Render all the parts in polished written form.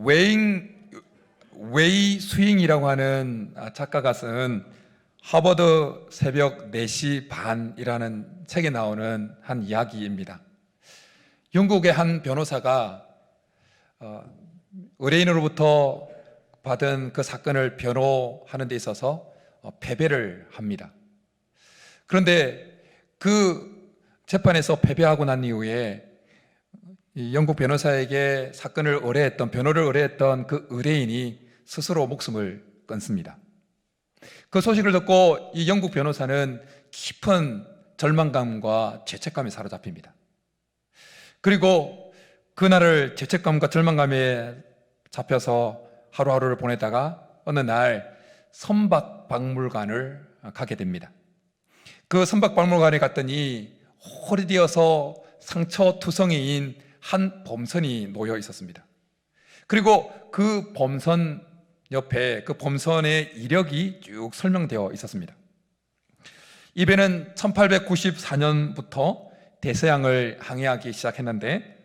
웨이 스윙이라고 하는 작가가 쓴 하버드 새벽 4시 반이라는 책에 나오는 한 이야기입니다. 영국의 한 변호사가 의뢰인으로부터 받은 그 사건을 변호하는 데 있어서 패배를 합니다. 그런데 그 재판에서 패배하고 난 이후에 이 영국 변호사에게 사건을 변호를 의뢰했던 그 의뢰인이 스스로 목숨을 끊습니다. 그 소식을 듣고 이 영국 변호사는 깊은 절망감과 죄책감에 사로잡힙니다. 그리고 그날을 죄책감과 절망감에 잡혀서 하루하루를 보내다가 어느 날 선박박물관을 가게 됩니다. 그 선박박물관에 갔더니 오래되어서 상처투성이인 한 범선이 놓여 있었습니다. 그리고 그 범선 옆에 그 범선의 이력이 쭉 설명되어 있었습니다. 이 배는 1894년부터 대서양을 항해하기 시작했는데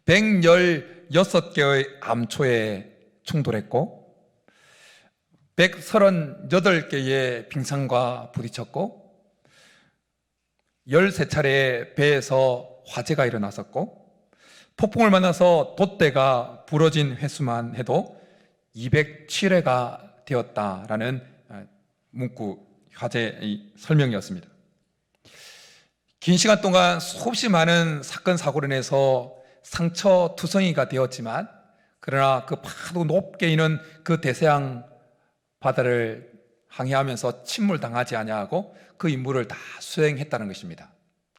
116개의 암초에 충돌했고 138개의 빙상과 부딪혔고 13차례 배에서 화재가 일어났었고 폭풍을 만나서 돛대가 부러진 횟수만 해도 207회가 되었다라는 문구 화재의 설명이었습니다. 긴 시간 동안 수없이 많은 사건 사고로 인해서 상처투성이가 되었지만 그러나 그 파도 높게 있는 그 대서양 바다를 항해하면서 침몰당하지 아니하고 그 임무를 다 수행했다는 것입니다.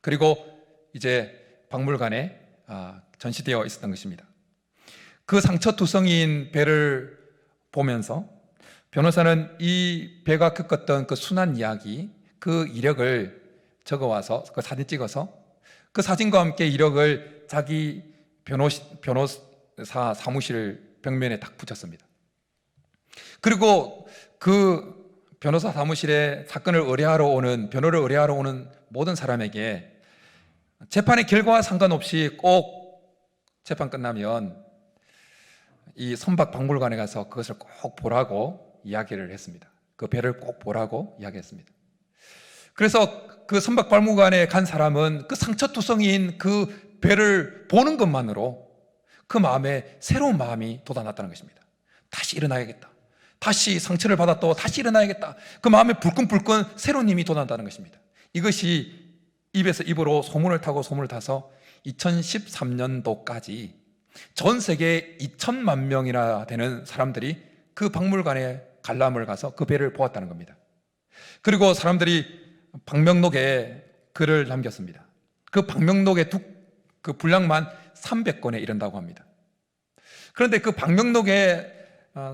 그리고 이제 박물관에 전시되어 있었던 것입니다. 그 상처투성이인 배를 보면서 변호사는 이 배가 겪었던 그 순한 이야기, 그 이력을 적어와서 그 사진 찍어서 그 사진과 함께 이력을 자기 변호사 사무실 벽면에 딱 붙였습니다. 그리고 그 변호사 사무실에 사건을 변호를 의뢰하러 오는 모든 사람에게 재판의 결과와 상관없이 꼭 재판 끝나면 이 선박박물관에 가서 그것을 꼭 보라고 이야기를 했습니다. 그 배를 꼭 보라고 이야기했습니다. 그래서 그 선박박물관에 간 사람은 그 상처투성이인 그 배를 보는 것만으로 그 마음에 새로운 마음이 돋아났다는 것입니다. 다시 일어나야겠다. 다시 상처를 받았다고 다시 일어나야겠다. 그 마음에 불끈불끈 새로운 힘이 돋아난다는 것입니다. 이것이 입에서 입으로 소문을 타서 2013년도까지 전 세계 2천만 명이나 되는 사람들이 그 박물관에 관람을 가서 그 배를 보았다는 겁니다. 그리고 사람들이 박명록에 글을 남겼습니다. 그 박명록의 그 분량만 300권에 이른다고 합니다. 그런데 그 박명록에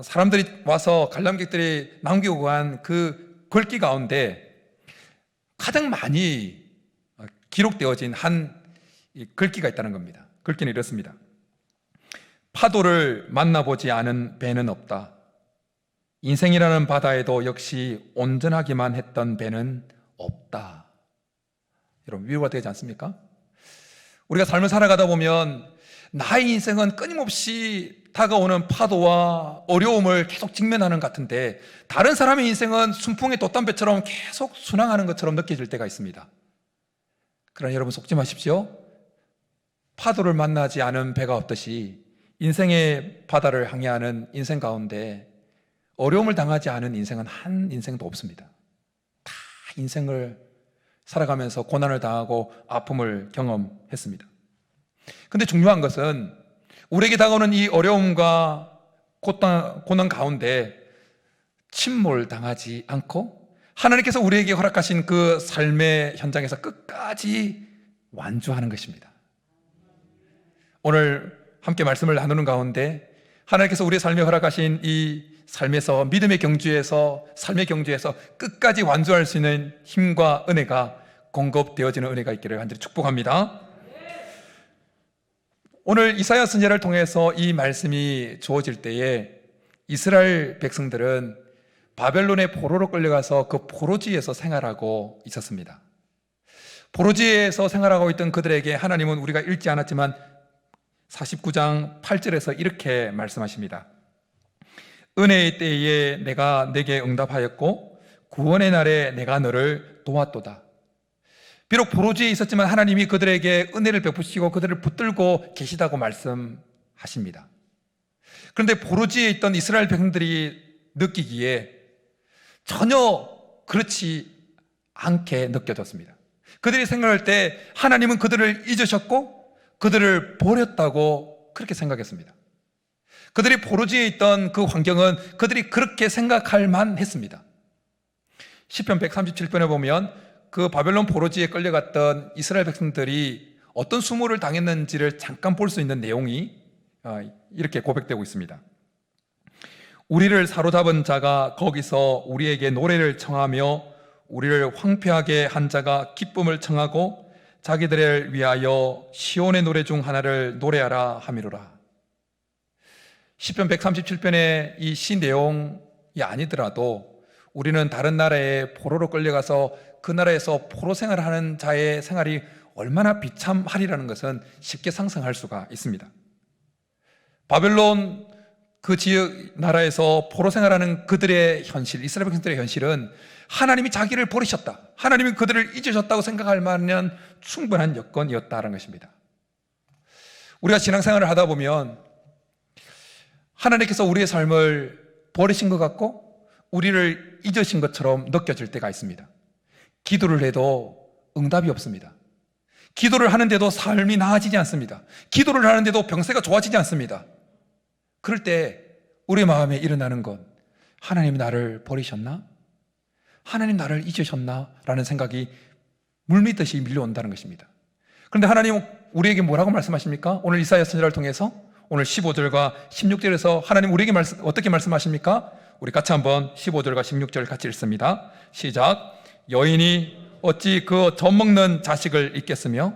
사람들이 와서 관람객들이 남기고 간 그 글귀 가운데 가장 많이 기록되어진 한 글귀가 있다는 겁니다. 글귀는 이렇습니다. 파도를 만나보지 않은 배는 없다. 인생이라는 바다에도 역시 온전하기만 했던 배는 없다. 여러분, 위로가 되지 않습니까? 우리가 삶을 살아가다 보면 나의 인생은 끊임없이 다가오는 파도와 어려움을 계속 직면하는 것 같은데 다른 사람의 인생은 순풍의 돛담배처럼 계속 순항하는 것처럼 느껴질 때가 있습니다. 그러나 여러분, 속지 마십시오. 파도를 만나지 않은 배가 없듯이 인생의 바다를 항해하는 인생 가운데 어려움을 당하지 않은 인생은 한 인생도 없습니다. 다 인생을 살아가면서 고난을 당하고 아픔을 경험했습니다. 근데 중요한 것은 우리에게 다가오는 이 어려움과 고난 가운데 침몰당하지 않고 하나님께서 우리에게 허락하신 그 삶의 현장에서 끝까지 완주하는 것입니다. 오늘 함께 말씀을 나누는 가운데 하나님께서 우리의 삶에 허락하신 이 삶에서 믿음의 경주에서 삶의 경주에서 끝까지 완주할 수 있는 힘과 은혜가 공급되어지는 은혜가 있기를 간절히 축복합니다. 오늘 이사야 선지자를 통해서 이 말씀이 주어질 때에 이스라엘 백성들은 바벨론의 포로로 끌려가서 그 포로지에서 생활하고 있었습니다. 포로지에서 생활하고 있던 그들에게 하나님은 우리가 읽지 않았지만 49장 8절에서 이렇게 말씀하십니다. 은혜의 때에 내가 내게 응답하였고 구원의 날에 내가 너를 도왔도다. 비록 포로지에 있었지만 하나님이 그들에게 은혜를 베푸시고 그들을 붙들고 계시다고 말씀하십니다. 그런데 포로지에 있던 이스라엘 백성들이 느끼기에 전혀 그렇지 않게 느껴졌습니다. 그들이 생각할 때 하나님은 그들을 잊으셨고 그들을 버렸다고 그렇게 생각했습니다. 그들이 포로지에 있던 그 환경은 그들이 그렇게 생각할 만했습니다. 시편 137편에 보면 그 바벨론 포로지에 끌려갔던 이스라엘 백성들이 어떤 수모를 당했는지를 잠깐 볼 수 있는 내용이 이렇게 고백되고 있습니다. 우리를 사로잡은 자가 거기서 우리에게 노래를 청하며 우리를 황폐하게 한 자가 기쁨을 청하고 자기들을 위하여 시온의 노래 중 하나를 노래하라 하미로라. 시편 137편의 이 시 내용이 아니더라도 우리는 다른 나라에 포로로 끌려가서 그 나라에서 포로 생활하는 자의 생활이 얼마나 비참하리라는 것은 쉽게 상상할 수가 있습니다. 바벨론 그 지역 나라에서 포로 생활하는 그들의 현실, 이스라엘 백성들의 현실은 하나님이 자기를 버리셨다, 하나님이 그들을 잊으셨다고 생각할 만한 충분한 여건이었다는 것입니다. 우리가 신앙생활을 하다 보면 하나님께서 우리의 삶을 버리신 것 같고 우리를 잊으신 것처럼 느껴질 때가 있습니다. 기도를 해도 응답이 없습니다. 기도를 하는데도 삶이 나아지지 않습니다. 기도를 하는데도 병세가 좋아지지 않습니다. 그럴 때 우리 마음에 일어나는 건 하나님이 나를 버리셨나? 하나님 나를 잊으셨나? 라는 생각이 물밀듯이 밀려온다는 것입니다. 그런데 하나님은 우리에게 뭐라고 말씀하십니까? 오늘 이사야 선지자를 통해서 오늘 15절과 16절에서 하나님 우리에게 어떻게 말씀하십니까? 우리 같이 한번 15절과 16절 같이 읽습니다. 시작. 여인이 어찌 그 젖먹는 자식을 잊겠으며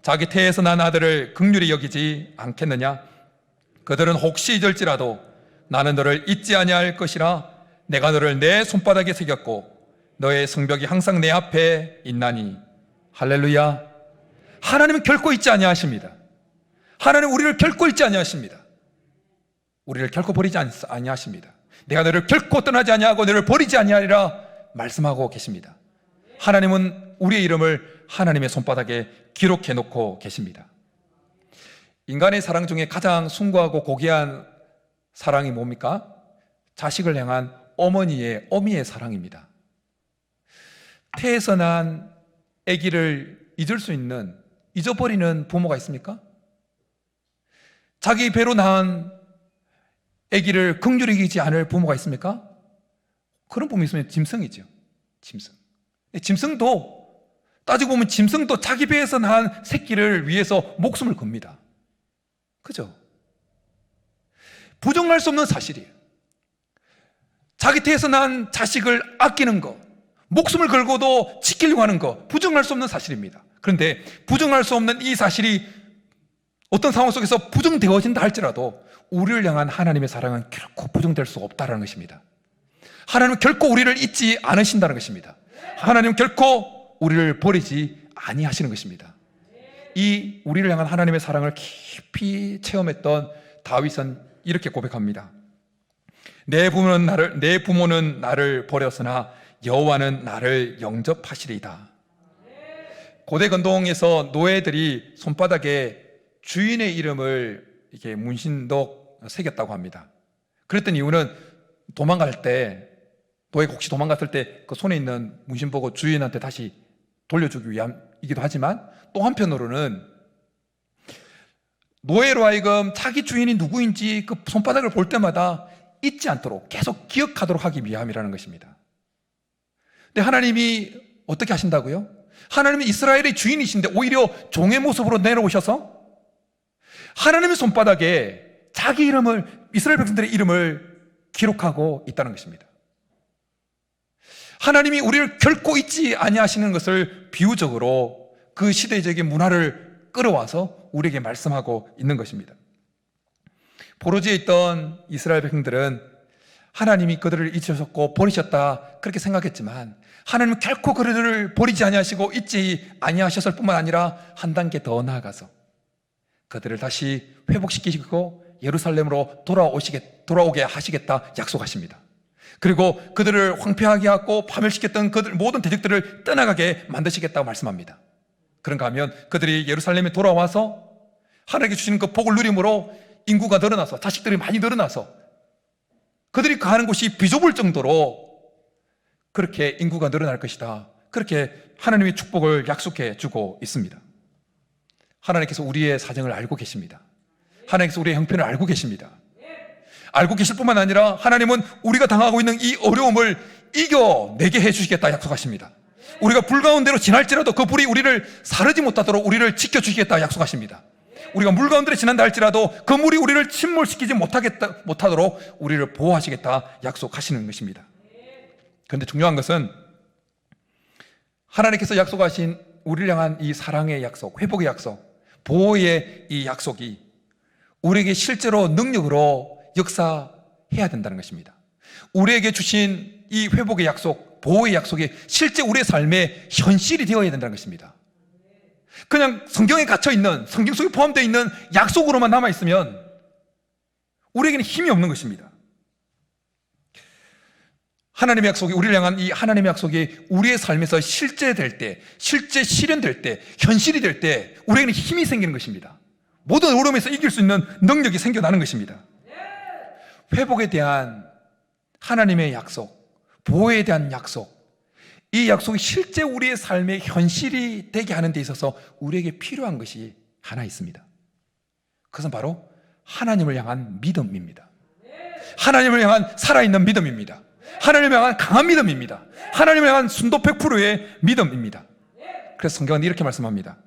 자기 태에서 난 아들을 긍휼히 여기지 않겠느냐? 그들은 혹시 잊을지라도 나는 너를 잊지 아니할 것이라. 내가 너를 내 손바닥에 새겼고 너의 성벽이 항상 내 앞에 있나니. 할렐루야. 하나님은 결코 잊지 아니하십니다. 하나님은 우리를 결코 잊지 아니하십니다. 우리를 결코 버리지 아니하십니다. 내가 너를 결코 떠나지 아니하고 너를 버리지 아니하리라 말씀하고 계십니다. 하나님은 우리의 이름을 하나님의 손바닥에 기록해 놓고 계십니다. 인간의 사랑 중에 가장 숭고하고 고귀한 사랑이 뭡니까? 자식을 향한 어미의 사랑입니다. 태에서 난 아기를 잊어버리는 부모가 있습니까? 자기 배로 낳은 아기를 긍휼히 여기지 않을 부모가 있습니까? 그런 부모 있으면 짐승이죠. 짐승도 따지고 보면 짐승도 자기 배에서 낳은 새끼를 위해서 목숨을 겁니다. 그죠? 부정할 수 없는 사실이에요. 자기 태에서 낳은 자식을 아끼는 것, 목숨을 걸고도 지키려고 하는 것, 부정할 수 없는 사실입니다. 그런데 부정할 수 없는 이 사실이 어떤 상황 속에서 부정되어진다 할지라도 우리를 향한 하나님의 사랑은 결코 부정될 수 없다는 것입니다. 하나님은 결코 우리를 잊지 않으신다는 것입니다. 하나님은 결코 우리를 버리지 아니하시는 것입니다. 이 우리를 향한 하나님의 사랑을 깊이 체험했던 다윗은 이렇게 고백합니다. 내 부모는 나를 버렸으나 여호와는 나를 영접하시리이다. 고대 건동에서 노예들이 손바닥에 주인의 이름을 이렇게 문신도 새겼다고 합니다. 그랬던 이유는 도망갈 때, 노예가 혹시 도망갔을 때 그 손에 있는 문신 보고 주인한테 다시 돌려주기 위함이기도 하지만 또 한편으로는 노예로 하여금 자기 주인이 누구인지 그 손바닥을 볼 때마다 잊지 않도록 계속 기억하도록 하기 위함이라는 것입니다. 근데 하나님이 어떻게 하신다고요? 하나님은 이스라엘의 주인이신데 오히려 종의 모습으로 내려오셔서 하나님의 손바닥에 자기 이름을, 이스라엘 백성들의 이름을 기록하고 있다는 것입니다. 하나님이 우리를 결코 잊지 아니하시는 것을 비유적으로 그 시대적인 문화를 끌어와서 우리에게 말씀하고 있는 것입니다. 포로지에 있던 이스라엘 백성들은 하나님이 그들을 잊으셨고 버리셨다 그렇게 생각했지만 하나님은 결코 그들을 버리지 아니하시고 잊지 아니하셨을 뿐만 아니라 한 단계 더 나아가서 그들을 다시 회복시키시고 예루살렘으로 돌아오게 하시겠다 약속하십니다. 그리고 그들을 황폐하게 하고 파멸시켰던 그들 모든 대적들을 떠나가게 만드시겠다고 말씀합니다. 그런가 하면 그들이 예루살렘에 돌아와서 하나님께 주시는 그 복을 누림으로 인구가 늘어나서 자식들이 많이 늘어나서 그들이 가는 곳이 비좁을 정도로 그렇게 인구가 늘어날 것이다. 그렇게 하나님의 축복을 약속해 주고 있습니다. 하나님께서 우리의 사정을 알고 계십니다. 하나님께서 우리의 형편을 알고 계십니다. 알고 계실 뿐만 아니라 하나님은 우리가 당하고 있는 이 어려움을 이겨내게 해주시겠다 약속하십니다. 우리가 불 가운데로 지날지라도 그 불이 우리를 사르지 못하도록 우리를 지켜주시겠다 약속하십니다. 우리가 물 가운데로 지난다 할지라도 그 물이 우리를 침몰시키지 못하도록 우리를 보호하시겠다 약속하시는 것입니다. 그런데 중요한 것은 하나님께서 약속하신 우리를 향한 이 사랑의 약속, 회복의 약속, 보호의 이 약속이 우리에게 실제로 능력으로 역사해야 된다는 것입니다. 우리에게 주신 이 회복의 약속, 보호의 약속이 실제 우리의 삶에 현실이 되어야 된다는 것입니다. 그냥 성경에 갇혀있는, 성경 속에 포함되어 있는 약속으로만 남아있으면 우리에게는 힘이 없는 것입니다. 하나님의 약속이, 우리를 향한 이 하나님의 약속이 우리의 삶에서 실제될 때, 실제 실현될 때, 현실이 될 때 우리에게는 힘이 생기는 것입니다. 모든 어려움에서 이길 수 있는 능력이 생겨나는 것입니다. 회복에 대한 하나님의 약속, 보호에 대한 약속, 이 약속이 실제 우리의 삶의 현실이 되게 하는 데 있어서 우리에게 필요한 것이 하나 있습니다. 그것은 바로 하나님을 향한 믿음입니다. 하나님을 향한 살아있는 믿음입니다. 하나님을 향한 강한 믿음입니다. 하나님을 향한 순도 100%의 믿음입니다. 그래서 성경은 이렇게 말씀합니다.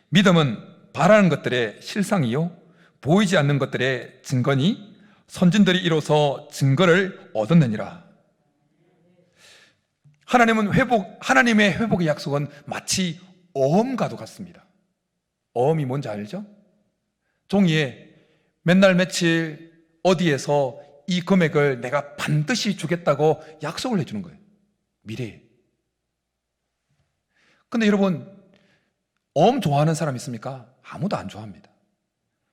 믿음은 바라는 것들의 실상이요 보이지 않는 것들의 증거니 선진들이 이로써 증거를 얻었느니라. 하나님의 회복의 약속은 마치 어음과도 같습니다. 어음이 뭔지 알죠? 종이에 맨날 며칠 어디에서 이 금액을 내가 반드시 주겠다고 약속을 해주는 거예요. 미래에. 근데 여러분, 어음 좋아하는 사람 있습니까? 아무도 안 좋아합니다.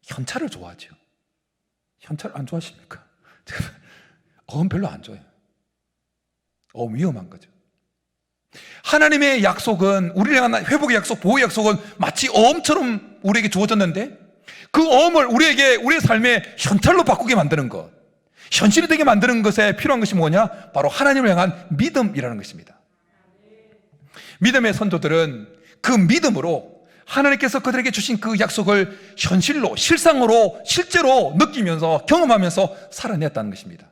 현찰을 좋아하죠. 현찰 안 좋아하십니까? 어음 별로 안 좋아해요. 어음 위험한 거죠. 하나님의 약속은, 우리를 향한 회복의 약속, 보호의 약속은 마치 어음처럼 우리에게 주어졌는데 그 어음을 우리의 삶의 현찰로 바꾸게 만드는 것, 현실이 되게 만드는 것에 필요한 것이 뭐냐? 바로 하나님을 향한 믿음이라는 것입니다. 믿음의 선조들은 그 믿음으로 하나님께서 그들에게 주신 그 약속을 현실로, 실상으로, 실제로 느끼면서 경험하면서 살아냈다는 것입니다.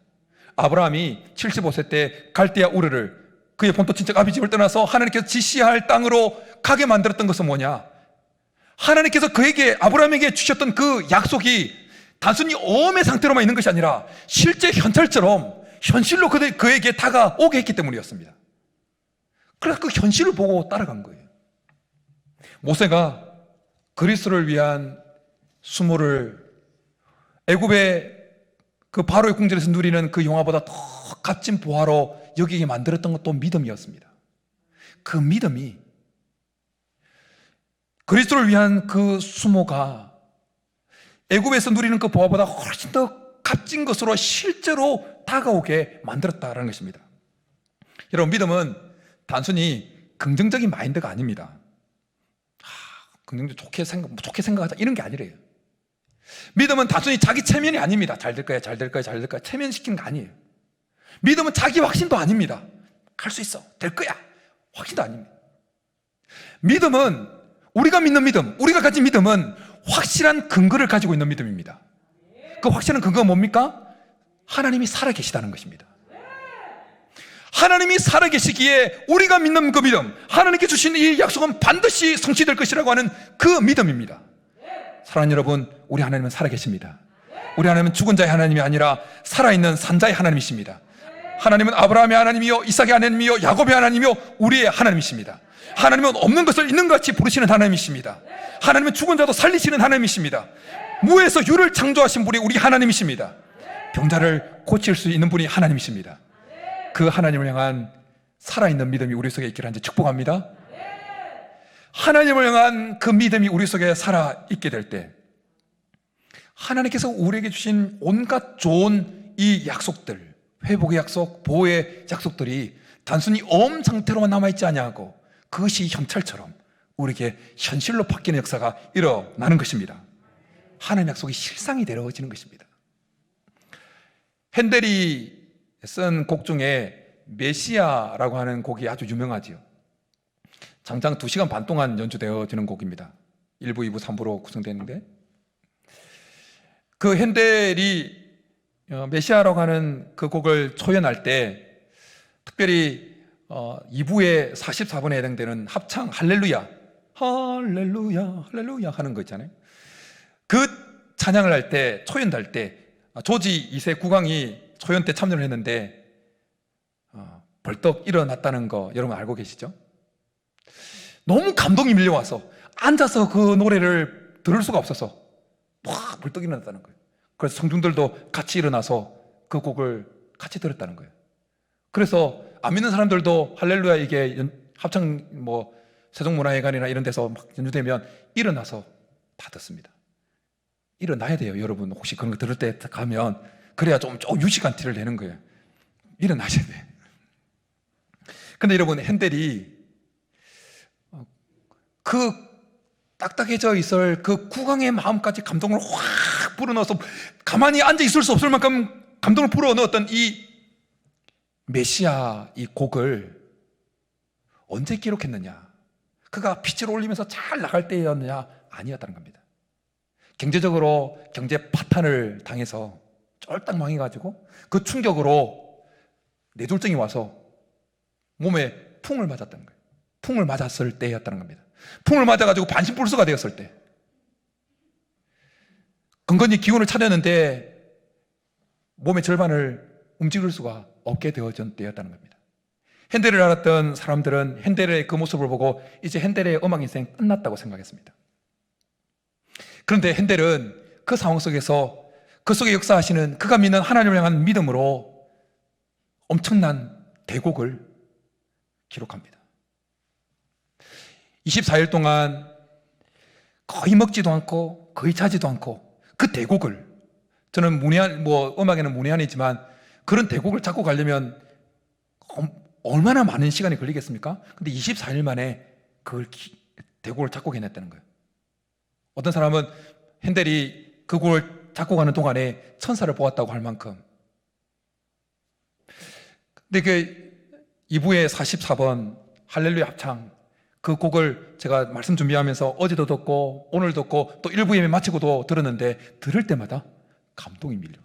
아브라함이 75세 때 갈대아 우르를, 그의 본토 친척 아비집을 떠나서 하나님께서 지시할 땅으로 가게 만들었던 것은 뭐냐? 하나님께서 아브라함에게 주셨던 그 약속이 단순히 어음의 상태로만 있는 것이 아니라 실제 현찰처럼 현실로 그에게 다가오게 했기 때문이었습니다. 그래서 그 현실을 보고 따라간 거예요. 모세가 그리스도를 위한 수모를 애굽의 그 바로의 궁전에서 누리는 그 영화보다 더 값진 보화로 여기게 만들었던 것도 믿음이었습니다. 그 믿음이, 그리스도를 위한 그 수모가 애굽에서 누리는 그 보화보다 훨씬 더 값진 것으로 실제로 다가오게 만들었다는 것입니다. 여러분, 믿음은 단순히 긍정적인 마인드가 아닙니다. 긍정적 좋게 생각하자 이런 게 아니래요. 믿음은 단순히 자기 체면이 아닙니다. 잘 될 거야, 잘 될 거야, 잘 될 거야 체면시키는 거 아니에요. 믿음은 자기 확신도 아닙니다. 할 수 있어, 될 거야, 확신도 아닙니다. 믿음은, 우리가 믿는 믿음, 우리가 가진 믿음은 확실한 근거를 가지고 있는 믿음입니다. 그 확실한 근거가 뭡니까? 하나님이 살아계시다는 것입니다. 하나님이 살아계시기에 우리가 믿는 그 믿음, 하나님께 주신 이 약속은 반드시 성취될 것이라고 하는 그 믿음입니다. 사랑하는 여러분, 우리 하나님은 살아계십니다. 우리 하나님은 죽은 자의 하나님이 아니라 살아있는 산자의 하나님이십니다. 하나님은 아브라함의 하나님이요 이삭의 하나님이요 야곱의 하나님이요 우리의 하나님이십니다. 하나님은 없는 것을 있는 것 같이 부르시는 하나님이십니다. 하나님은 죽은 자도 살리시는 하나님이십니다. 무에서 유를 창조하신 분이 우리 하나님이십니다. 병자를 고칠 수 있는 분이 하나님이십니다. 그 하나님을 향한 살아있는 믿음이 우리 속에 있기를 한지 축복합니다. 하나님을 향한 그 믿음이 우리 속에 살아있게 될 때, 하나님께서 우리에게 주신 온갖 좋은 이 약속들, 회복의 약속, 보호의 약속들이 단순히 엄 상태로만 남아있지 아니하고 그것이 현찰처럼 우리에게 현실로 바뀌는 역사가 일어나는 것입니다. 하나님의 약속이 실상이 되어지는 것입니다. 핸델이 쓴 곡 중에 메시아라고 하는 곡이 아주 유명하지요. 장장 2시간 반 동안 연주되어지는 곡입니다. 1부, 2부, 3부로 구성되어 있는데, 그 핸델이 메시아라고 하는 그 곡을 초연할 때 특별히 2부의 44분에 해당되는 합창 할렐루야, 할렐루야, 할렐루야 하는 거 있잖아요. 그 찬양을 할 때, 초연할 때 조지 2세 국왕이 초연 때 참여를 했는데 벌떡 일어났다는 거 여러분 알고 계시죠? 너무 감동이 밀려와서 앉아서 그 노래를 들을 수가 없어서 막 벌떡 일어났다는 거예요. 그래서 성중들도 같이 일어나서 그 곡을 같이 들었다는 거예요. 그래서 안 믿는 사람들도 할렐루야 이게 합창 세종문화회관이나 이런 데서 막 연주되면 일어나서 다 듣습니다. 일어나야 돼요, 여러분. 혹시 그런 거 들을 때 가면 그래야 좀 유식한 티를 내는 거예요. 일어나셔야 돼요. 근데 여러분, 핸델이 그 딱딱해져 있을 그 국왕의 마음까지 감동을 확 불어넣어서 가만히 앉아 있을 수 없을 만큼 감동을 불어넣었던 이 메시아 이 곡을 언제 기록했느냐? 그가 빛을 올리면서 잘 나갈 때였느냐? 아니었다는 겁니다. 경제적으로 경제 파탄을 당해서 쫄딱 망해가지고 그 충격으로 뇌졸중이 와서 몸에 풍을 맞았다는 거예요. 풍을 맞았을 때였다는 겁니다. 풍을 맞아가지고 반신불수가 되었을 때, 근근히 기운을 차렸는데 몸의 절반을 움직일 수가 없게 되어진 때였다는 겁니다. 핸델을 알았던 사람들은 핸델의 그 모습을 보고 이제 핸델의 음악 인생 끝났다고 생각했습니다. 그런데 핸델은 그 상황 속에서 그 속에 역사하시는 그가 믿는 하나님을 향한 믿음으로 엄청난 대곡을 기록합니다. 24일 동안 거의 먹지도 않고 거의 자지도 않고 그 대곡을, 저는 음악에는 문외한이지만 그런 대곡을 잡고 가려면 얼마나 많은 시간이 걸리겠습니까? 근데 24일 만에 그걸 대곡을 잡고 해냈다는 거예요. 어떤 사람은 핸델이 그 곡을 잡고 가는 동안에 천사를 보았다고 할 만큼. 근데 그 2부의 44번 할렐루야 합창, 그 곡을 제가 말씀 준비하면서 어제도 듣고 오늘 듣고 또 1부 예배 마치고도 들었는데 들을 때마다 감동이 밀려요.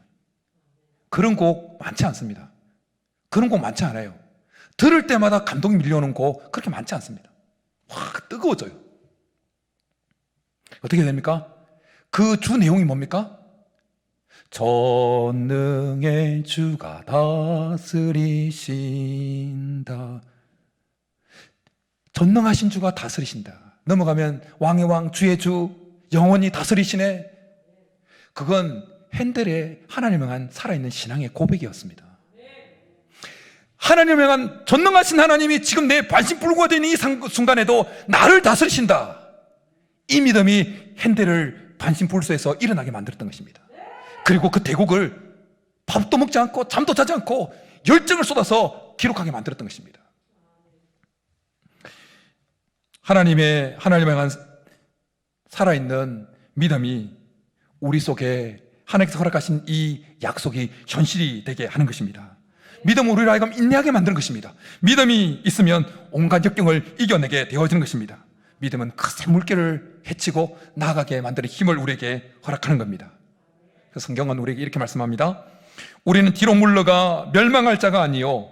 그런 곡 많지 않습니다. 그런 곡 많지 않아요. 들을 때마다 감동이 밀려오는 곡 그렇게 많지 않습니다. 확 뜨거워져요. 어떻게 됩니까? 그 주 내용이 뭡니까? 전능의 주가 다스리신다. 전능하신 주가 다스리신다. 넘어가면 왕의 왕, 주의 주, 영원히 다스리시네. 그건 핸델의 하나님을 향한 살아있는 신앙의 고백이었습니다. 하나님을 향한 전능하신 하나님이 지금 내 반신불구가 된 이 순간에도 나를 다스리신다. 이 믿음이 핸델을 반신불수에서 일어나게 만들었던 것입니다. 그리고 그 대곡을 밥도 먹지 않고 잠도 자지 않고 열정을 쏟아서 기록하게 만들었던 것입니다. 하나님을 향한 살아있는 믿음이 우리 속에 하나님께서 허락하신 이 약속이 현실이 되게 하는 것입니다. 믿음은 우리를 하여금 인내하게 만드는 것입니다. 믿음이 있으면 온갖 역경을 이겨내게 되어지는 것입니다. 믿음은 큰 물결을 헤치고 나아가게 만드는 힘을 우리에게 허락하는 겁니다. 그래서 성경은 우리에게 이렇게 말씀합니다. 우리는 뒤로 물러가 멸망할 자가 아니요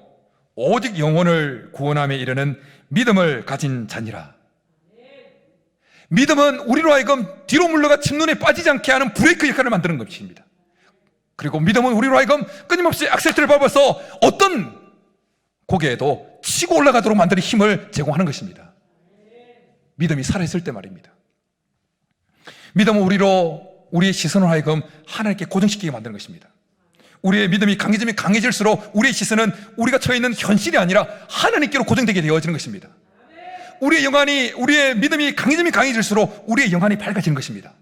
오직 영혼을 구원함에 이르는 믿음을 가진 자니라. 믿음은 우리로 하여금 뒤로 물러가 침눈에 빠지지 않게 하는 브레이크 역할을 만드는 것입니다. 그리고 믿음은 우리로 하여금 끊임없이 악셀트를 밟아서 어떤 고개에도 치고 올라가도록 만드는 힘을 제공하는 것입니다. 믿음이 살아있을 때 말입니다. 믿음은 우리의 시선을 하여금 하나님께 고정시키게 만드는 것입니다. 우리의 믿음이 강해지면 강해질수록 우리의 시선은 우리가 처해 있는 현실이 아니라 하나님께로 고정되게 되어지는 것입니다. 우리의 믿음이 강해지면 강해질수록 우리의 영안이 밝아지는 것입니다.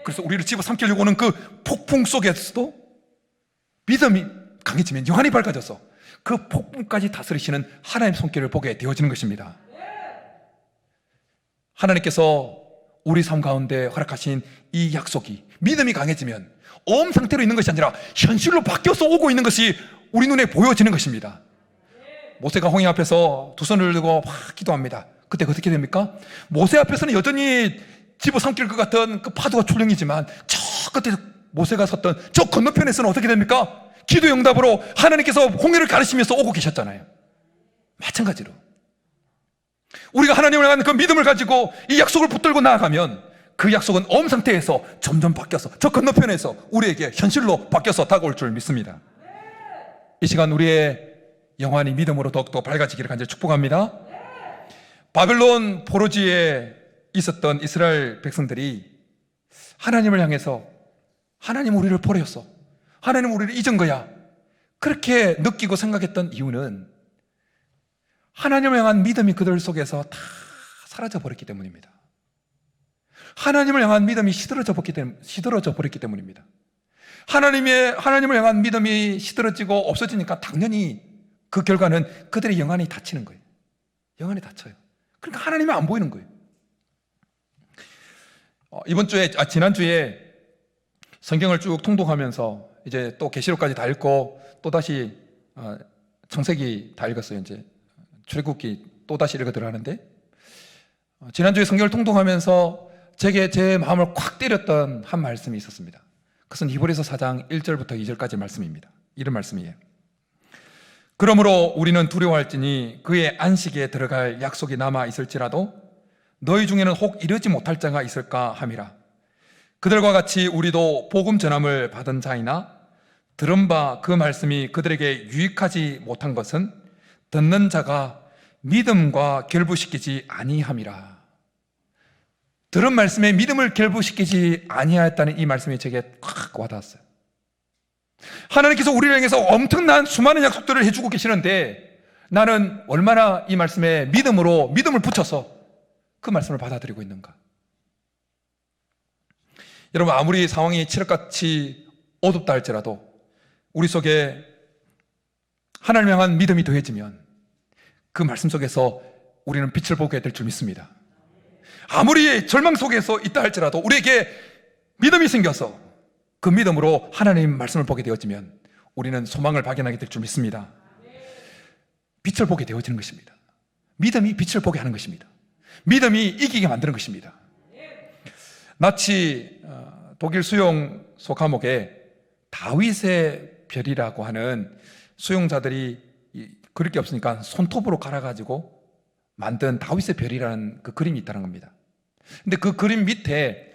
그래서 우리를 집어삼키려고 하는 그 폭풍 속에서도 믿음이 강해지면 영안이 밝아져서 그 폭풍까지 다스리시는 하나님의 손길을 보게 되어지는 것입니다. 하나님께서 우리 삶 가운데 허락하신 이 약속이 믿음이 강해지면 엄 상태로 있는 것이 아니라 현실로 바뀌어서 오고 있는 것이 우리 눈에 보여지는 것입니다. 모세가 홍해 앞에서 두 손을 들고 막 기도합니다. 그때 어떻게 됩니까? 모세 앞에서는 여전히 집어삼킬 것 같은 그 파도가 출렁이지만 저 끝에 모세가 섰던 저 건너편에서는 어떻게 됩니까? 기도 응답으로 하나님께서 홍해를 가르치면서 오고 계셨잖아요. 마찬가지로 우리가 하나님을 향한 그 믿음을 가지고 이 약속을 붙들고 나아가면 그 약속은 엄 상태에서 점점 바뀌어서 저 건너편에서 우리에게 현실로 바뀌어서 다가올 줄 믿습니다. 이 시간 우리의 영안이 믿음으로 더욱더 밝아지기를 간절히 축복합니다. 바벨론 포로지에 있었던 이스라엘 백성들이 하나님을 향해서 하나님 우리를 버렸어, 하나님 우리를 잊은 거야, 그렇게 느끼고 생각했던 이유는 하나님을 향한 믿음이 그들 속에서 다 사라져 버렸기 때문입니다. 하나님을 향한 믿음이 시들어져 버렸기 때문입니다. 하나님을 향한 믿음이 시들어지고 없어지니까 당연히 그 결과는 그들의 영안이 닫히는 거예요. 영안이 닫혀요. 그러니까 하나님이 안 보이는 거예요. 지난주에 성경을 쭉 통독하면서 이제 또 계시록까지 다 읽고 또 다시 창세기 다 읽었어요. 이제 출애굽기 또 다시 읽어 들어가는데, 지난주에 성경을 통독하면서 제게 제 마음을 콱 때렸던 한 말씀이 있었습니다. 그것은 히브리서 4장 1절부터 2절까지 말씀입니다. 이런 말씀이에요. 그러므로 우리는 두려워할지니 그의 안식에 들어갈 약속이 남아 있을지라도 너희 중에는 혹 이르지 못할 자가 있을까 함이라. 그들과 같이 우리도 복음 전함을 받은 자이나 들은 바 그 말씀이 그들에게 유익하지 못한 것은 듣는 자가 믿음과 결부시키지 아니함이라. 들은 말씀에 믿음을 결부시키지 아니하였다는 이 말씀이 제게 콱 와닿았어요. 하나님께서 우리를 향해서 엄청난 수많은 약속들을 해주고 계시는데 나는 얼마나 이 말씀에 믿음을 붙여서 그 말씀을 받아들이고 있는가. 여러분, 아무리 상황이 칠흑같이 어둡다 할지라도 우리 속에 하나님을 향한 믿음이 더해지면 그 말씀 속에서 우리는 빛을 보게 될 줄 믿습니다. 아무리 절망 속에서 있다 할지라도 우리에게 믿음이 생겨서 그 믿음으로 하나님 말씀을 보게 되어지면 우리는 소망을 발견하게 될 줄 믿습니다. 빛을 보게 되어지는 것입니다. 믿음이 빛을 보게 하는 것입니다. 믿음이 이기게 만드는 것입니다. 나치 독일 수용소 감옥에 다윗의 별이라고 하는 수용자들이 그릴 게 없으니까 손톱으로 갈아가지고 만든 다윗의 별이라는 그 그림이 있다는 겁니다. 근데 그 그림 밑에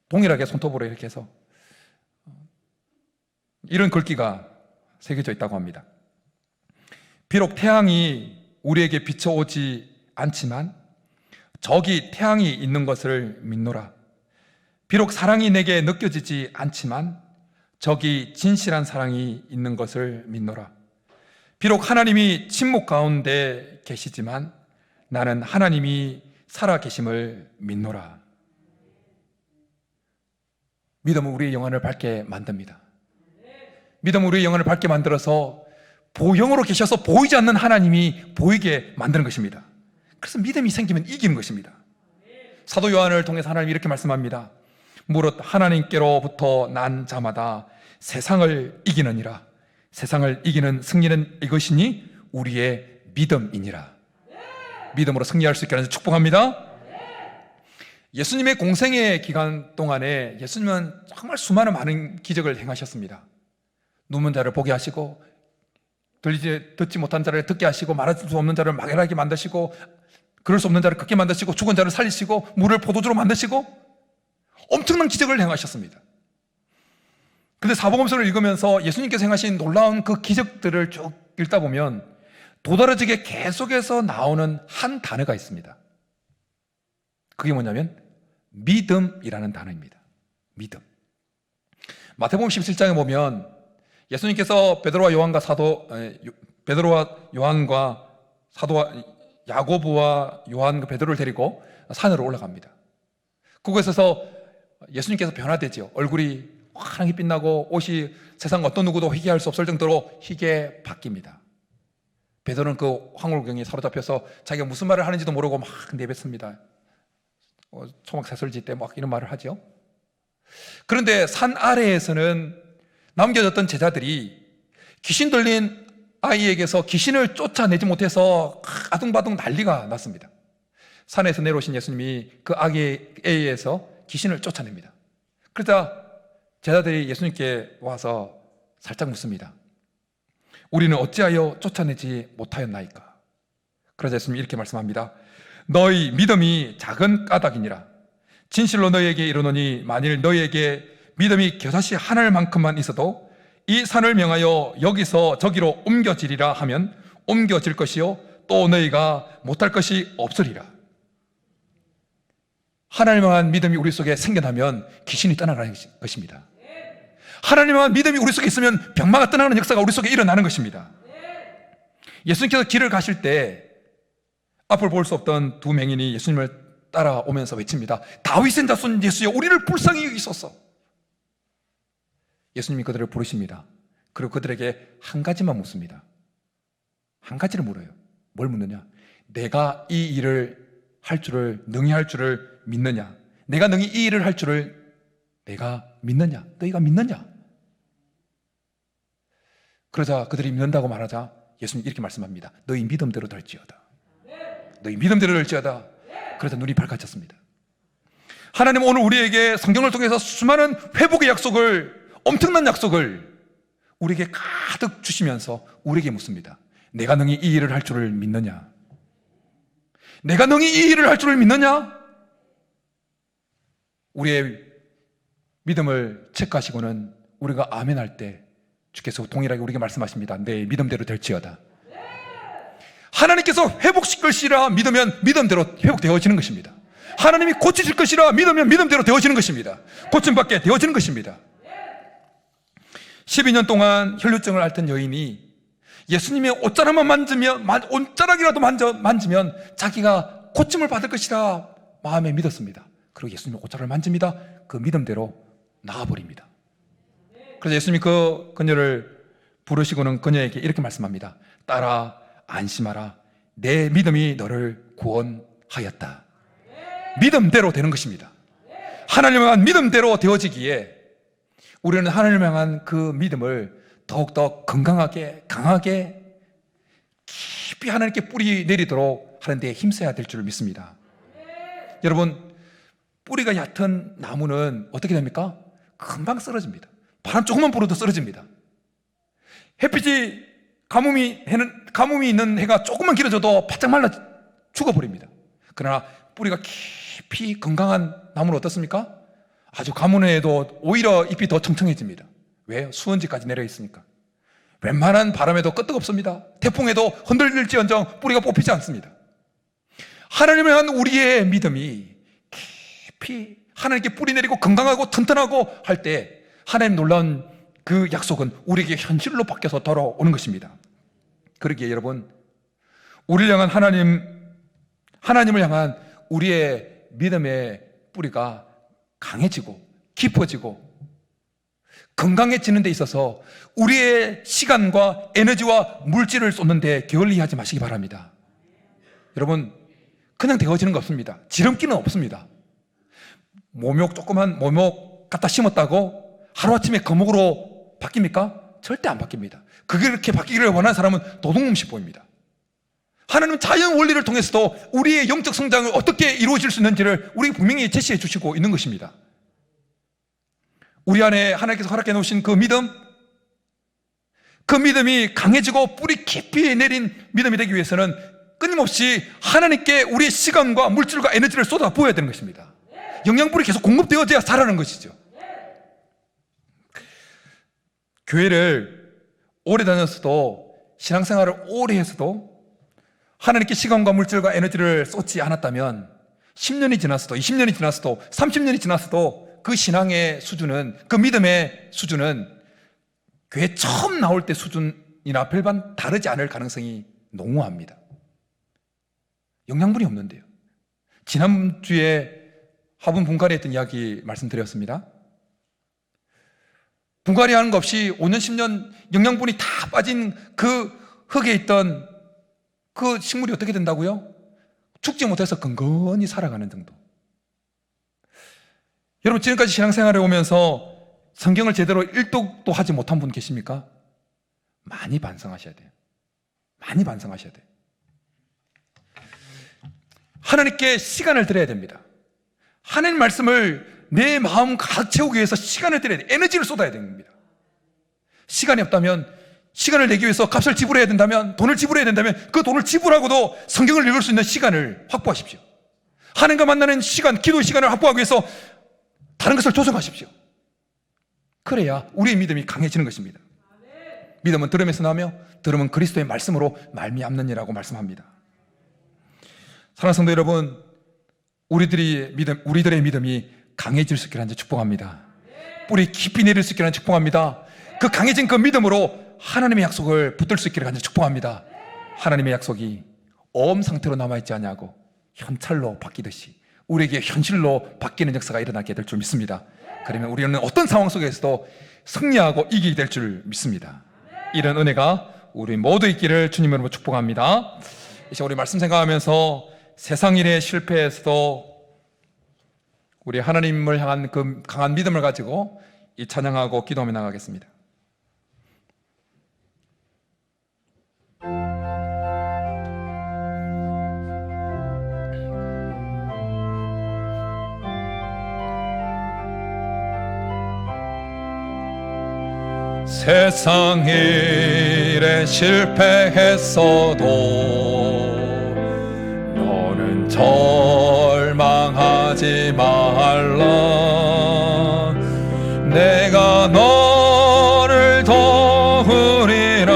동일하게 손톱으로 이렇게 해서 이런 글귀가 새겨져 있다고 합니다. 비록 태양이 우리에게 비춰오지 않지만 저기 태양이 있는 것을 믿노라. 비록 사랑이 내게 느껴지지 않지만 저기 진실한 사랑이 있는 것을 믿노라. 비록 하나님이 침묵 가운데 계시지만 나는 하나님이 살아 계심을 믿노라. 믿음은 우리의 영혼을 밝게 만듭니다. 믿음은 우리의 영혼을 밝게 만들어서 영으로 계셔서 보이지 않는 하나님이 보이게 만드는 것입니다. 그래서 믿음이 생기면 이기는 것입니다. 사도 요한을 통해서 하나님이 이렇게 말씀합니다. 무릇 하나님께로부터 난 자마다 세상을 이기느니라. 세상을 이기는 승리는 이것이니 우리의 믿음이니라. 믿음으로 승리할 수 있게 하는 축복합니다. 예수님의 공생의 기간 동안에 예수님은 정말 수많은 많은 기적을 행하셨습니다. 누운 자를 보게 하시고, 듣지 못한 자를 듣게 하시고, 말할 수 없는 자를 말하게 만드시고, 그럴 수 없는 자를 걷게 만드시고, 죽은 자를 살리시고, 물을 포도주로 만드시고, 엄청난 기적을 행하셨습니다. 근데 사복음서를 읽으면서 예수님께서 행하신 놀라운 그 기적들을 쭉 읽다 보면 도드라지게 계속해서 나오는 한 단어가 있습니다. 그게 뭐냐면 믿음이라는 단어입니다. 믿음. 마태복음 17장에 보면 예수님께서 베드로와 요한과 사도 야고보와 요한 베드로를 데리고 산으로 올라갑니다. 그곳에서 예수님께서 변화되죠. 얼굴이 환하게 빛나고 옷이 세상 어떤 누구도 희게할 수 없을 정도로 희게 바뀝니다. 베드로는 그 황홀경에 사로잡혀서 자기가 무슨 말을 하는지도 모르고 막 내뱉습니다. 초막새설지 때 막 이런 말을 하죠. 그런데 산 아래에서는 남겨졌던 제자들이 귀신 들린 아이에게서 귀신을 쫓아내지 못해서 아둥바둥 난리가 났습니다. 산에서 내려오신 예수님이 그 아기에게서 귀신을 쫓아냅니다. 그러자 제자들이 예수님께 와서 살짝 묻습니다. 우리는 어찌하여 쫓아내지 못하였나이까? 그러자 예수님이 이렇게 말씀합니다. 너희 믿음이 작은 까닭이니라. 진실로 너희에게 이르노니 만일 너희에게 믿음이 겨자씨 하나만큼만 있어도 이 산을 명하여 여기서 저기로 옮겨지리라 하면 옮겨질 것이요 또 너희가 못할 것이 없으리라. 하나님을 향한 믿음이 우리 속에 생겨나면 귀신이 떠나가는 것입니다. 하나님을 향한 믿음이 우리 속에 있으면 병마가 떠나는 역사가 우리 속에 일어나는 것입니다. 예수님께서 길을 가실 때 앞을 볼 수 없던 두 맹인이 예수님을 따라오면서 외칩니다. 다윗의 자손 예수여 우리를 불쌍히 여기소서. 예수님이 그들을 부르십니다. 그리고 그들에게 한 가지만 묻습니다. 한 가지를 물어요. 뭘 묻느냐? 내가 이 일을 할 줄을 능히 할 줄을 믿느냐? 내가 능히 이 일을 할 줄을 내가 믿느냐? 너희가 믿느냐? 그러자 그들이 믿는다고 말하자 예수님 이렇게 말씀합니다. 너희 믿음대로 될지어다. 너희 믿음대로 될지어다. 그러자 눈이 밝아졌습니다. 하나님 오늘 우리에게 성경을 통해서 수많은 회복의 약속을, 엄청난 약속을 우리에게 가득 주시면서 우리에게 묻습니다. 내가 능히 이 일을 할 줄을 믿느냐? 내가 능히 이 일을 할 줄을 믿느냐? 우리의 믿음을 체크하시고는 우리가 아멘 할 때 주께서 동일하게 우리에게 말씀하십니다. 내 믿음대로 될지어다. 하나님께서 회복시킬 것이라 믿으면 믿음대로 회복되어지는 것입니다. 하나님이 고치실 것이라 믿으면 믿음대로 되어지는 것입니다. 고침받게 되어지는 것입니다. 12년 동안 혈루증을 앓던 여인이 예수님의 옷자락만 만지면, 옷자락이라도 만지면 자기가 고침을 받을 것이라 마음에 믿었습니다. 그리고 예수님의 옷자락을 만집니다. 그 믿음대로 나아버립니다. 그래서 예수님이 그 그녀를 부르시고는 그녀에게 이렇게 말씀합니다. 딸아 안심하라. 내 믿음이 너를 구원하였다. 믿음대로 되는 것입니다. 하나님을 향한 믿음대로 되어지기에 우리는 하나님을 향한 그 믿음을 더욱더 건강하게, 강하게, 깊이 하나님께 뿌리 내리도록 하는 데 힘써야 될 줄 믿습니다. 여러분, 뿌리가 얕은 나무는 어떻게 됩니까? 금방 쓰러집니다. 바람 조금만 불어도 쓰러집니다. 햇빛이 가뭄이 있는 해가 조금만 길어져도 바짝 말라 죽어버립니다. 그러나 뿌리가 깊이 건강한 나무는 어떻습니까? 아주 가뭄에도 오히려 잎이 더 청청해집니다. 왜요? 수은지까지 내려 있으니까. 웬만한 바람에도 끄떡없습니다. 태풍에도 흔들릴지언정 뿌리가 뽑히지 않습니다. 하나님을 향한 우리의 믿음이 깊이 하나님께 뿌리 내리고 건강하고 튼튼하고 할 때 하나님 놀라운 그 약속은 우리에게 현실로 바뀌어서 돌아오는 것입니다. 그러기에 여러분, 우리를 향한 하나님을 향한 우리의 믿음의 뿌리가 강해지고 깊어지고 건강해지는 데 있어서 우리의 시간과 에너지와 물질을 쏟는 데 게을리하지 마시기 바랍니다. 여러분, 그냥 되어지는 거 없습니다. 지름길은 없습니다. 조그만 모목 갖다 심었다고 하루아침에 거목으로 바뀝니까? 절대 안 바뀝니다. 그렇게 바뀌기를 원하는 사람은 도둑놈식 보입니다. 하나님은 자연 원리를 통해서도 우리의 영적 성장을 어떻게 이루어질 수 있는지를 우리에게 분명히 제시해 주시고 있는 것입니다. 우리 안에 하나님께서 허락해 놓으신 그 믿음이 강해지고 뿌리 깊이 내린 믿음이 되기 위해서는 끊임없이 하나님께 우리의 시간과 물질과 에너지를 쏟아 부어야 되는 것입니다. 영양분이 계속 공급되어져야 살아나는 것이죠. 교회를 오래 다녔어도, 신앙생활을 오래 했어도 하나님께 시간과 물질과 에너지를 쏟지 않았다면 10년이 지났어도, 20년이 지났어도, 30년이 지났어도 그 신앙의 수준은, 그 믿음의 수준은 교회 처음 나올 때 수준이나 별반 다르지 않을 가능성이 농후합니다. 영양분이 없는데요. 지난주에 화분 분갈이 했던 이야기 말씀드렸습니다. 분갈이 하는 것 없이 5년, 10년 영양분이 다 빠진 그 흙에 있던 그 식물이 어떻게 된다고요? 죽지 못해서 건건히 살아가는 정도. 여러분, 지금까지 신앙생활에 오면서 성경을 제대로 일독도 하지 못한 분 계십니까? 많이 반성하셔야 돼요. 많이 반성하셔야 돼요. 하나님께 시간을 드려야 됩니다. 하나님 말씀을 내 마음 가득 채우기 위해서 시간을 드려야 돼요. 에너지를 쏟아야 됩니다. 시간이 없다면, 시간을 내기 위해서 값을 지불해야 된다면, 돈을 지불해야 된다면 그 돈을 지불하고도 성경을 읽을 수 있는 시간을 확보하십시오. 하나님과 만나는 시간, 기도의 시간을 확보하기 위해서 다른 것을 조성하십시오. 그래야 우리의 믿음이 강해지는 것입니다. 믿음은 들음에서 나며 들음은 그리스도의 말씀으로 말미암느니라고 말씀합니다. 사랑하는 성도 여러분, 우리들의 믿음이 강해질 수 있기를 축복합니다. 뿌리 깊이 내릴 수 있기를 축복합니다. 그 강해진 그 믿음으로 하나님의 약속을 붙들 수 있기를 축복합니다. 하나님의 약속이 어음 상태로 남아있지 않냐고 현찰로 바뀌듯이 우리에게 현실로 바뀌는 역사가 일어나게 될 줄 믿습니다. 그러면 우리는 어떤 상황 속에서도 승리하고 이기게 될 줄 믿습니다. 이런 은혜가 우리 모두 있기를 주님 이름으로 축복합니다. 이제 우리 말씀 생각하면서 세상 일에 실패해서도 우리 하나님을 향한 그 강한 믿음을 가지고 이 찬양하고 기도하며 나가겠습니다. 세상 일에 실패했어도 너는 절망하지 말라. 내가 너를 도우리라.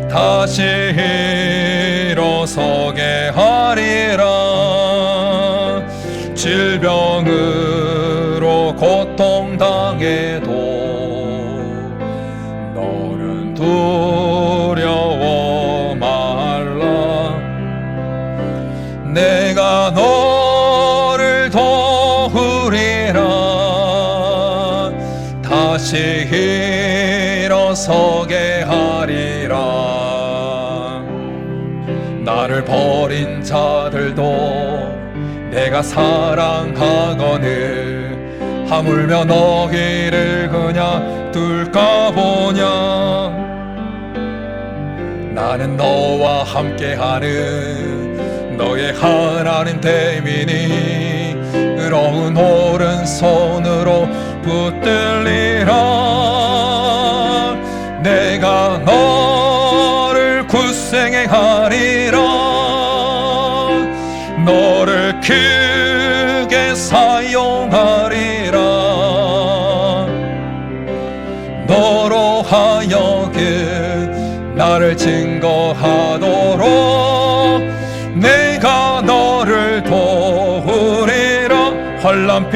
다시 일어서게 하리라. 질병으로 고통당해도 두려워 말라. 내가 너를 도우리라. 다시 일어서게 하리라. 나를 버린 자들도 내가 사랑하거늘 하물며 너희를 그냥 둘까 보냐. 나는 너와 함께하는 너의 하나님 됨이니 의로운 오른손으로 붙들리라. 내가 너를 굳세게 하리라. 너를 크게 사용하리라. 너로 하여금 나를 증거하도록 내가 너를 도우리라. 환난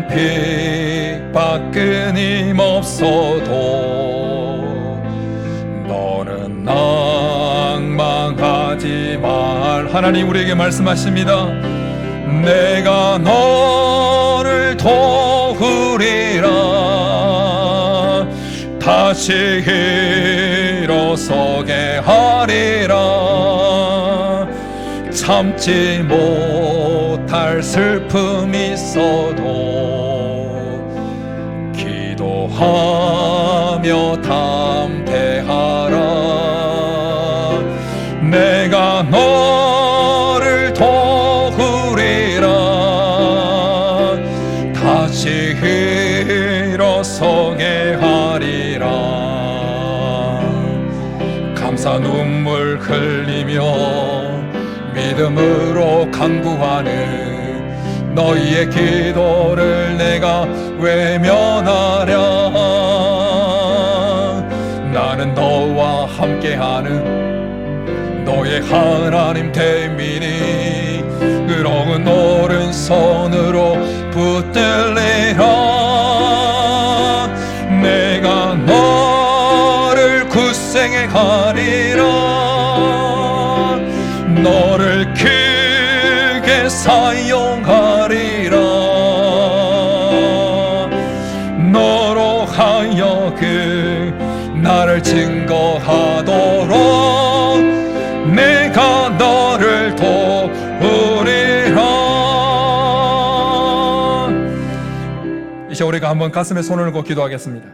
핍박 끊임없어도 너는 낭망하지 말. 하나님 우리에게 말씀하십니다. 내가 너를 도우리라. 다시 일어서게 하리라. 참지 못할 슬픔이 있어도 기도하며 담대하라. 내가 너를 도우리라. 다시 일어서게 하리라. 감사 눈물 흘리며 믿음으로 간구하는 너희의 기도를 내가 외면하랴. 나는 너와 함께하는 너의 하나님 됨이니 의로운 오른손으로 붙들리라. 내가 너를 굳세게 하리라. 나를 증거하도록 내가 너를 도우리라. 이제 우리가 한번 가슴에 손을 얹고 기도하겠습니다.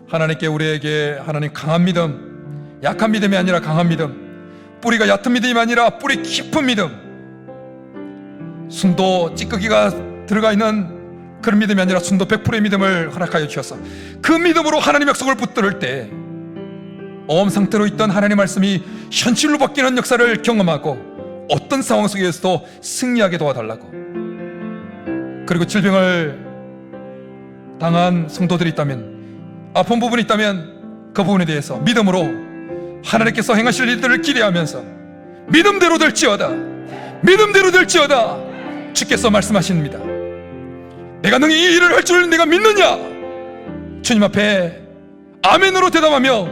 하나님께 우리에게 하나님 강한 믿음, 약한 믿음이 아니라 강한 믿음, 뿌리가 얕은 믿음이 아니라 뿌리 깊은 믿음, 순도 찌꺼기가 들어가 있는 그런 믿음이 아니라 순도 100%의 믿음을 허락하여 주셔서 그 믿음으로 하나님 약속을 붙들을 때 어음 상태로 있던 하나님 말씀이 현실로 바뀌는 역사를 경험하고 어떤 상황 속에서도 승리하게 도와달라고. 그리고 질병을 당한 성도들이 있다면, 아픈 부분이 있다면 그 부분에 대해서 믿음으로 하나님께서 행하실 일들을 기대하면서 믿음대로 될지어다, 믿음대로 될지어다 주께서 말씀하십니다. 내가 능히 이 일을 할 줄 내가 믿느냐? 주님 앞에 아멘으로 대답하며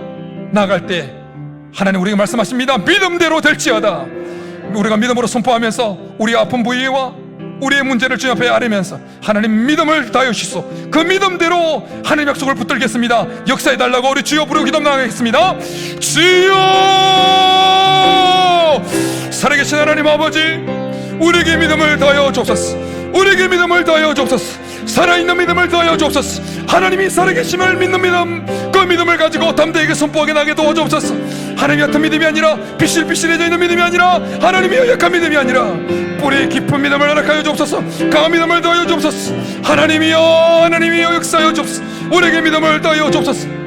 나아갈 때 하나님 우리가 말씀하십니다. 믿음대로 될지어다. 우리가 믿음으로 선포하면서 우리 아픈 부위와 우리의 문제를 주님 앞에 아뢰면서 하나님 믿음을 다하여 주시소. 그 믿음대로 하나님 약속을 붙들겠습니다. 역사해달라고 우리 주여 부르고 기도 나가겠습니다. 주여, 살아계신 하나님 아버지, 우리에게 믿음을 다하여 주옵소서. 우리에게 믿음을 다하여 주옵소서. 살아있는 믿음을 다하여 주옵소서. 하나님이 살아계심을 믿는 믿음, 그 믿음을 가지고 담대하게 선포하게 나게 도와주옵소서. 하나님 같은 믿음이 아니라 비실비실해져 있는 믿음이 아니라 하나님이 약한 믿음이 아니라 뿌리 깊은 믿음을 허락하여 주옵소서. 강한 믿음을 다하여 주옵소서. 하나님이여, 하나님이여 역사하여 주옵소서. 우리에게 믿음을 다하여 주옵소서.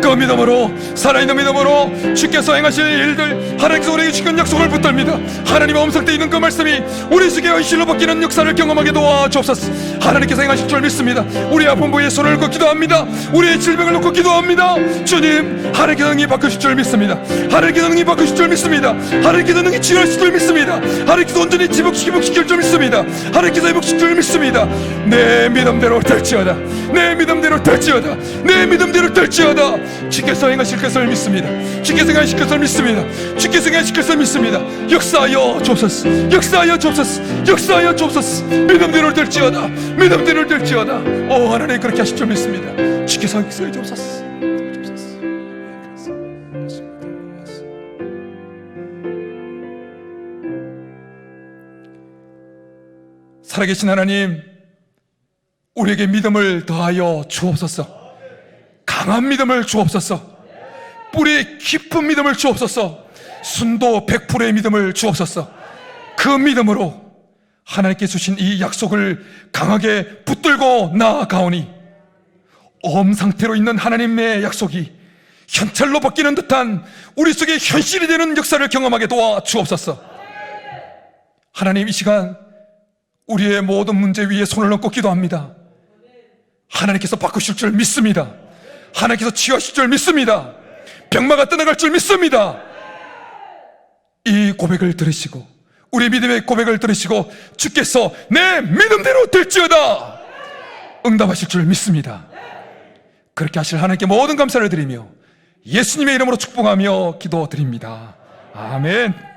그 믿음으로, 살아있는 믿음으로 주께서 행하실 일들, 하나님께서 우리에게 주신 약속을 붙듭니다. 하나님의 엄석되어 있는 그 말씀이 우리 속에 현실로 바뀌는 역사를 경험하게 도와주옵소서. 하나님께서 행하실 줄 믿습니다. 우리 아픈 부위에 손을 놓고 기도합니다. 우리의 질병을 놓고 기도합니다. 주님, 하나님께서 능히 바꾸실 줄 믿습니다. 하나님께서 능히 바꾸실 줄 믿습니다. 하나님께서 능히 치유하실 줄 믿습니다. 하나님께서 온전히 회복시킬 줄 믿습니다. 하나님께서 회복시킬 줄 믿습니다. 내 믿음대로 될지어다, 내 믿음대로 될지어다, 내 믿음대로 될지어다. 주께서 행하실 것을 믿습니다. 주께서 행하실 것을 믿습니다. 주께서 행하실 것을 믿습니다. 역사하여 주옵소서. 역사하여 주옵소서. 역사하여 주옵소서. 믿음대로 될지어다, 믿음대로 될지어다. 오 하나님, 그렇게 하실 줄 믿습니다. 주께서 역사해 주옵소서. 살아계신 하나님, 우리에게 믿음을 더하여 주옵소서. 강한 믿음을 주옵소서. 뿌리 깊은 믿음을 주옵소서. 순도 100%의 믿음을 주옵소서. 그 믿음으로 하나님께 주신 이 약속을 강하게 붙들고 나아가오니 엄 상태로 있는 하나님의 약속이 현찰로 바뀌는 듯한 우리 속에 현실이 되는 역사를 경험하게 도와주옵소서. 하나님, 이 시간 우리의 모든 문제 위에 손을 얹고 기도합니다. 하나님께서 바꾸실 줄 믿습니다. 하나님께서 치유하실 줄 믿습니다. 병마가 떠나갈 줄 믿습니다. 이 고백을 들으시고, 우리 믿음의 고백을 들으시고 주께서 내 믿음대로 될지어다 응답하실 줄 믿습니다. 그렇게 하실 하나님께 모든 감사를 드리며 예수님의 이름으로 축복하며 기도드립니다. 아멘.